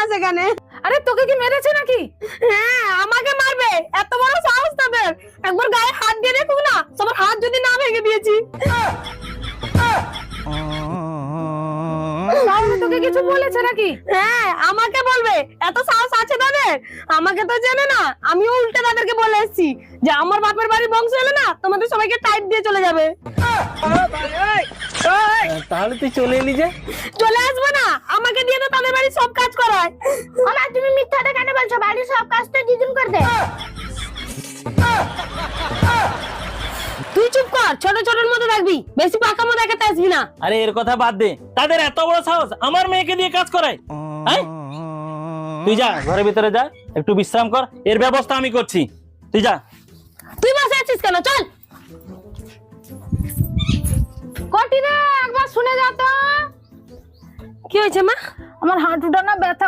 না সেখানে। আরে তোকে কি মেরেছে নাকি? হ্যাঁ আমাকে মারবে, এত বড় সাহস তাদের। একবার গায়ে হাত দিয়ে দেখুক না, সবার হাত যদি না ভেঙে দিয়েছি। তাহলে তোকে কিছু বলেছে নাকি? হ্যাঁ আমাকে বলবে, এত সাহস আছে তাদের। আমাকে তো জানে না, আমিও উল্টে তাদেরকে বলে এসেছি যে আমার বাপের বাড়ি বংশ এলে না তোমাদের সবাইকে টাইট দিয়ে চলে যাবে। তাহলে তুই চলে এলি যে? চলে আসবে না, আমাকে দিয়ে তো তাদের বাড়ি সব কাজ করায়। ওমা তুমি মিথ্যাটা কেন বলছো? বাড়ির সব কাজ তো দিদুন করে দেয়। তুই চুপ কর, ছোট ছোটর মতো থাকবি, বেশি পাকামো দেখাতে আসবি না। আরে এর কথা বাদ দে, তাদের এত বড় সাহস আমার মেয়েকে দিয়ে কাজ করায়। হ্যাঁ তুই যা ঘরের ভিতরে যা, একটু বিশ্রাম কর, এর ব্যবস্থা আমি করছি। তুই যা। তুই বসে আছিস কেন? চল। কটি রে, একবার শুনে যা তো। কি হয়েছে মা? আমার হাঁটুটা না ব্যথা